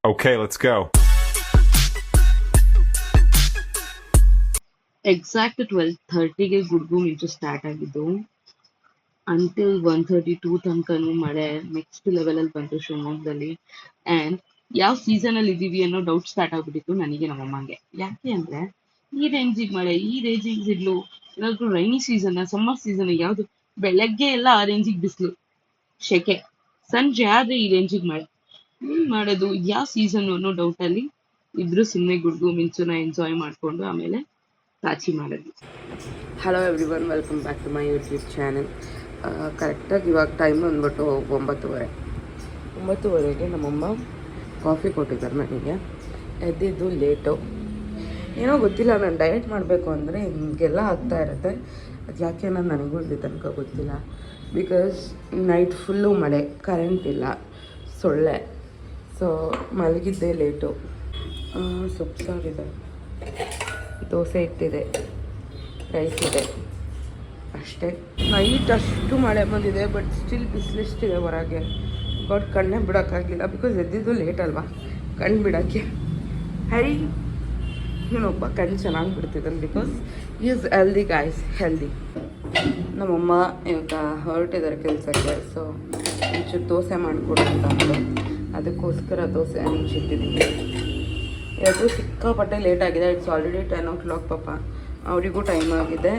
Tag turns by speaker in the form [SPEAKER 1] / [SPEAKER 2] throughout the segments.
[SPEAKER 1] Okay, let's go.
[SPEAKER 2] Exact 12:30ಗೆ ಗುಡ್ಗು ಮಿಂಚು start ಆಗಿದ್ದು until 1:32 ತನಕನೂ ಮಳೆ ನೆಕ್ಸ್ಟ್ ಲೆವೆಲ್ ಅಲ್ಲಿ ಬಂತು ಶಿವಮೊಗ್ಗದಲ್ಲಿ. ಅಂಡ್ ಯಾವ ಸೀಸನ್ ಅಲ್ಲಿ ಇದೀವಿ ಅನ್ನೋ ಡೌಟ್ ಸ್ಟಾರ್ಟ್ ಆಗ್ಬಿಟ್ಟಿತ್ತು ನನಗೆ ನಮ್ಮಮ್ಮಗೆ. ಯಾಕೆ ಅಂದ್ರೆ ಈ ರೇಂಜಿಗೆ ಮಳೆ, ಈ ರೇಂಜಿಗೆ ಸಿಡ್ಲು, ಏನಾದ್ರು ರೈನಿ ಸೀಸನ್ ಸಮ್ಮರ್ ಸೀಸನ್ ಯಾವ್ದು? ಬೆಳಗ್ಗೆ ಎಲ್ಲ ಆ ರೇಂಜಿಗೆ ಬಿಸಿಲು, ಶೆಕೆ, ಸಂಜೆ ಆದ್ರೆ ಈ ರೇಂಜಿಗೆ ಮಳೆ. ಏನ್ ಮಾಡೋದು, ಯಾವ ಸೀಸನ್ ಅನ್ನೋ ಡೌಟ್ ಅಲ್ಲಿ ಇಬ್ರು ಸುಮ್ಮನೆ ಗುಡ್ಗು ಮಿಂಚುನ ಎಂಜಾಯ್ ಮಾಡ್ಕೊಂಡು ಆಮೇಲೆ ಕಾಚಿ ಮಾಡಿದ್ವಿ.
[SPEAKER 3] Hello everyone, welcome back to my YouTube channel. ಕರೆಕ್ಟಾಗಿ ಇವಾಗ ಟೈಮ್ ಬಂದ್ಬಿಟ್ಟು 9:30ಗೆ ನಮ್ಮಮ್ಮ ಕಾಫಿ ಕೊಟ್ಟಿದ್ದಾರೆ ನನಗೆ. ಎದ್ದಿದ್ದು ಲೇಟು, ಏನೋ ಗೊತ್ತಿಲ್ಲ. ನಾನು ಡಯಟ್ ಮಾಡಬೇಕು ಅಂದರೆ ಹಿಂಗೆಲ್ಲ ಆಗ್ತಾ ಇರುತ್ತೆ. ಅದು ಯಾಕೆ ನಾನು ನನಗೂ ಇಲ್ಲಿ ತನಕ ಗೊತ್ತಿಲ್ಲ. ಬಿಕಾಸ್ ನೈಟ್ ಫುಲ್ಲು ಮಳೆ, ಕರೆಂಟ್ ಇಲ್ಲ, ಸೊಳ್ಳೆ. ಸೊ ಮಲಗಿದ್ದೆ ಲೇಟು. ಸೊಪ್ಪು ಸಾರಿದೆ, ದೋಸೆ ಇಟ್ಟಿದೆ, ರೈಸ್ ಇದೆ, ಅಷ್ಟೇ. ನೈಟ್ ಅಷ್ಟು ಮಳೆ ಬಂದಿದೆ, ಬಟ್ ಸ್ಟಿಲ್ ಬಿಸಿಲಿಷ್ಟಿದೆ ಹೊರಗೆ. ಬಟ್ ಕಣ್ಣೇ ಬಿಡೋಕ್ಕಾಗಿಲ್ಲ, ಬಿಕಾಸ್ ಎದ್ದಿದ್ದು ಲೇಟ್ ಅಲ್ವಾ ಕಣ್ಣು ಬಿಡೋಕ್ಕೆ. ಹ್ಯಾರಿ ಇವನೊಬ್ಬ ಕಣ್ಣು ಚೆನ್ನಾಗಿ ಬಿಡ್ತಿದ್ದಾನೆ, because is healthy guys, healthy. ನಮ್ಮಮ್ಮ ಇವಾಗ ಹೊರಟಿದ್ದಾರೆ ಕೆಲಸಕ್ಕೆ. ಸೊ ಒಂಚೂರು ದೋಸೆ ಮಾಡಿಕೊಡು ಅಂತ ಅಂದರು, ಅದಕ್ಕೋಸ್ಕರ ದೋಸೆ ಹಂಚಿಟ್ಟಿದ್ದೀನಿ. ಇವತ್ತು ಸಿಕ್ಕಾಪಟ್ಟೆ ಲೇಟ್ ಆಗಿದೆ. It's already 10 o'clock. ಪಾಪ ಅವರಿಗೂ ಟೈಮ್ ಆಗಿದೆ,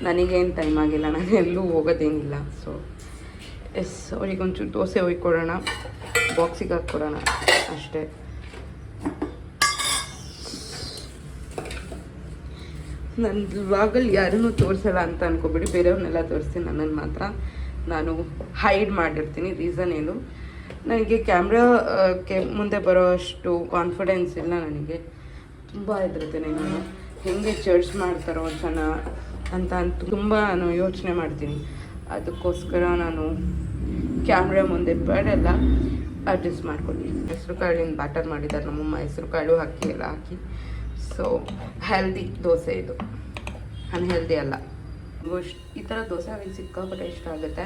[SPEAKER 3] ನನಗೇನು ಟೈಮ್ ಆಗಿಲ್ಲ, ನಾನು ಎಲ್ಲೂ ಹೋಗೋದೇನಿಲ್ಲ. ಸೊ ಅವರಿಗೊಂಚೂರು ದೋಸೆ ಒಯ್ಕೊಡೋಣ, ಬಾಕ್ಸಿಗೆ ಹಾಕ್ಕೊಡೋಣ ಅಷ್ಟೇ. ನನ್ನ ವ್ಲಾಗಲ್ಲಿ ಯಾರನ್ನೂ ತೋರಿಸಲ್ಲ ಅಂತ ಅನ್ಕೋಬೇಡಿ, ಬೇರೆಯವ್ರನ್ನೆಲ್ಲ ತೋರಿಸ್ತೀನಿ, ನನ್ನನ್ನು ಮಾತ್ರ ನಾನು ಹೈಡ್ ಮಾಡಿರ್ತೀನಿ. ರೀಸನ್ ಏನು, ನನಗೆ ಕ್ಯಾಮ್ರಾಕ್ಕೆ ಮುಂದೆ ಬರೋ ಅಷ್ಟು ಕಾನ್ಫಿಡೆನ್ಸ್ ಇಲ್ಲ ನನಗೆ. ತುಂಬ ಹೆದರ್ತೀನಿ ನಾನು, ಹೇಗೆ ಜಡ್ಜ್ ಮಾಡ್ತಾರೋ ಜನ ಅಂತ ತುಂಬ ನಾನು ಯೋಚನೆ ಮಾಡ್ತೀನಿ. ಅದಕ್ಕೋಸ್ಕರ ನಾನು ಕ್ಯಾಮ್ರಾ ಮುಂದೆ ಬರಲ್ಲ, ಅಡ್ಜಸ್ಟ್ ಮಾಡ್ಕೊತೀನಿ. ಹೆಸರು ಕಾಳಿನ ಬ್ಯಾಟರ್ ಮಾಡಿದ್ದಾರೆ ನಮ್ಮಮ್ಮ, ಹೆಸರು ಕಾಳು ಅಕ್ಕಿ ಎಲ್ಲ ಹಾಕಿ. ಸೊ ಹೆಲ್ದಿ ದೋಸೆ ಇದು, ಅನ್ಹೆಲ್ದಿ ಅಲ್ಲ. ಈ ಥರ ದೋಸೆ ನನಗೆ ಸಿಕ್ಕಾಪಟ್ಟೆ ಇಷ್ಟ ಆಗುತ್ತೆ.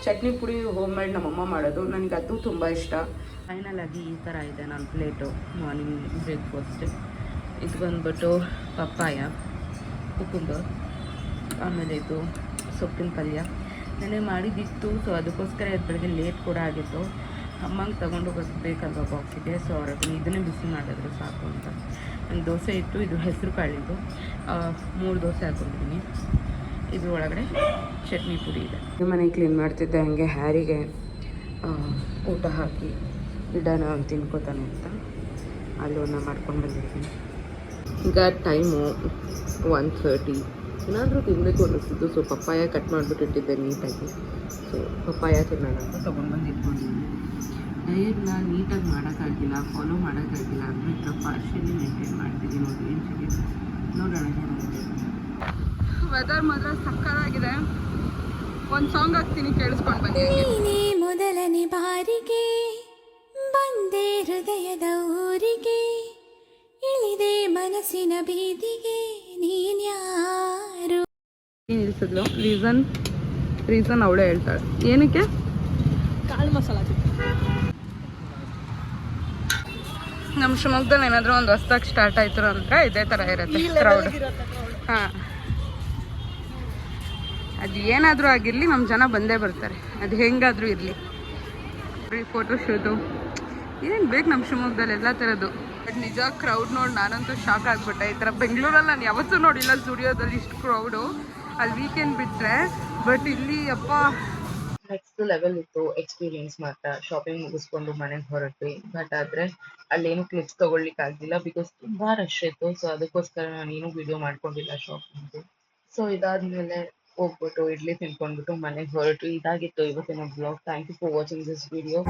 [SPEAKER 3] ಚಟ್ನಿ ಪುಡಿ ಹೋಮ್ ಮೇಡ್ ನಮ್ಮಮ್ಮ ಮಾಡೋದು, ನನಗೆ ಅದು ತುಂಬ ಇಷ್ಟ. ಫೈನಲ್ ಆಗಿ ಈ ಥರ ಇದೆ ನನ್ನ ಪ್ಲೇಟು ಮಾರ್ನಿಂಗ್ ಬ್ರೇಕ್ಫಾಸ್ಟ್. ಇದು ಬಂದ್ಬಿಟ್ಟು ಪಪ್ಪಾಯ, ಕುಕುಂಬರ್, ಆಮೇಲೆ ಇದು ಸೊಪ್ಪಿನ ಪಲ್ಯ ನೆನೆ ಮಾಡಿದ್ದಿತ್ತು. ಸೊ ಅದಕ್ಕೋಸ್ಕರ ಇದು ಬೆಳಗ್ಗೆ ಲೇಟ್ ಕೂಡ ಆಗಿತ್ತು. ಅಮ್ಮಂಗೆ ತೊಗೊಂಡು ಬೇಕಲ್ವ ಬಾಕ್ಸಿಗೆ, ಸೊ ಅವ್ರಿಗೆ ಇದನ್ನೇ ಬಿಸಿ ಮಾಡಿದ್ರು ಸಾಕು ಅಂತ. ನಾನು ದೋಸೆ ಇಟ್ಟು, ಇದು ಹೆಸರು ಕಾಳಿದ್ದು 3 ದೋಸೆ ಹಾಕ್ಕೊಂಡಿದ್ದೀನಿ. ಇದ್ರ ಒಳಗಡೆ ಚಟ್ನಿ ಪುಡಿ ಇದೆ. ಮನೆ ಕ್ಲೀನ್ ಮಾಡ್ತಿದ್ದೆ, ಹಾಗೆ ಹ್ಯಾರಿಗೆ ಊಟ ಹಾಕಿ ಇಡೋಣ ತಿನ್ಕೋತಾನೆ ಅಂತ ಅಲ್ಲೋನ ಮಾಡ್ಕೊಂಡು ಬಂದಿದ್ದೀನಿ. ಈಗ ಟೈಮು 1:30. ಏನಾದರೂ ತಿನ್ನಬೇಕು ಅನ್ನಿಸ್ತಿದ್ದು, ಸೊ ಪಪ್ಪಾಯ ಕಟ್ ಮಾಡಿಬಿಟ್ಟು ಇಟ್ಟಿದ್ದೆ ನೀಟಾಗಿ. ಸೊ ಪಪ್ಪಾಯ ತಿನ್ನೋಣ ಅಂತ ತೊಗೊಂಡ್ಬಂದು ಇಟ್ಕೊಂಡಿದ್ದೀನಿ. ಡಯಟ್ನ ನೀಟಾಗಿ ಮಾಡೋಕ್ಕಾಗಿಲ್ಲ, ಫಾಲೋ ಮಾಡೋಕ್ಕಾಗಿಲ್ಲ ಅಂದರೆ ಪಾರ್ಷಿಯಲಿ ಮೇಂಟೈನ್ ಮಾಡ್ತಿದ್ದೀನಿ. ನೋಡಿ ರೇಂಜಿಗೆ ನೋಡೋಣ ಏನಾಗುತ್ತೆ. ವೆದರ್ ಮಾತ್ರ ಸಕ್ಕತ್ತಾಗಿದೆ. ಒಂದು ಸಾಂಗ್ ಹಾಕ್ತೀನಿ, ಕೇಳಿಸ್ಕೊಂಡು ಬನ್ನಿ.
[SPEAKER 4] ಮೊದಲನೇ ಬಾರಿಗೆ ಬಂದೆ ಹೃದಯದ ಊರಿಗೆ, ಇಳಿದೆ ಮನಸ್ಸಿನ ಬೀದಿಗೆ, ನೀನ್ಯಾರು
[SPEAKER 3] ನಿಲ್ಲಿಸಿದ್ಲು. ರೀಸನ್ ಅವಳೇ ಹೇಳ್ತಾಳೆ. ಏನಕ್ಕೆ?
[SPEAKER 5] ಕಾಳು ಮಸಾಲ.
[SPEAKER 3] ನಮ್ಮ ಶಿವಮೊಗ್ಗದಲ್ಲಿ ಏನಾದರೂ ಒಂದು ಹೊಸ್ದಾಗಿ ಸ್ಟಾರ್ಟ್ ಆಯಿತು ಅಂದರೆ ಇದೇ ಥರ ಇರುತ್ತೆ ಕ್ರೌಡ್. ಹಾಂ, ಅದು ಏನಾದರೂ ಆಗಿರಲಿ ನಮ್ಮ ಜನ ಬಂದೇ ಬರ್ತಾರೆ, ಅದು ಹೆಂಗಾದರೂ ಇರಲಿ. ಫೋಟೋಶೂಟು ಏನು ಬೇಕು ನಮ್ಮ ಶಿವಮೊಗ್ಗದಲ್ಲಿ ಎಲ್ಲ ಥರದ್ದು. ಬಟ್ ನಿಜ ಕ್ರೌಡ್ ನೋಡಿ ನಾನಂತೂ ಶಾಕ್ ಆಗಿಬಿಟ್ಟೆ. ಈ ಥರ ಬೆಂಗಳೂರಲ್ಲಿ ನಾನು ಯಾವತ್ತೂ ನೋಡಿಲ್ಲ ಸ್ಟುಡಿಯೋದಲ್ಲಿ ಇಷ್ಟು ಕ್ರೌಡು, ಅಲ್ಲಿ ವೀಕೆಂಡ್ ಬಿಟ್ಟರೆ. ಬಟ್ ಇಲ್ಲಿ ಅಪ್ಪ
[SPEAKER 2] ನೆಕ್ಸ್ಟ್ ಲೆವೆಲ್ ಇತ್ತು ಎಕ್ಸ್ಪೀರಿಯನ್ಸ್ ಮಾತ್ರ. ಶಾಪಿಂಗ್ ಮುಗಿಸ್ಕೊಂಡು ಮನೆಗೆ ಹೊರಟ್ವಿ, ಬಟ್ ಆದರೆ ಅಲ್ಲೇನು ಕ್ಲಿಪ್ಸ್ ತೊಗೊಳ್ಲಿಕ್ಕೆ ಆಗಿಲ್ಲ, ಬಿಕಾಸ್ ತುಂಬ ರಶ್ ಇತ್ತು. ಸೊ ಅದಕ್ಕೋಸ್ಕರ ನಾನೇನು ವಿಡಿಯೋ ಮಾಡ್ಕೊಂಡಿಲ್ಲ ಶಾಪಿಂಗ್ದು. ಸೊ ಇದಾದ್ಮೇಲೆ ಹೋಗ್ಬಿಟ್ಟು ಇಡ್ಲಿ ತಿನ್ಕೊಂಡ್ಬಿಟ್ಟು ಮನೆಗೆ ಹೊರಟು. ಇದಾಗಿತ್ತು ಇವತ್ತಿನ blog. Thank you for watching this video.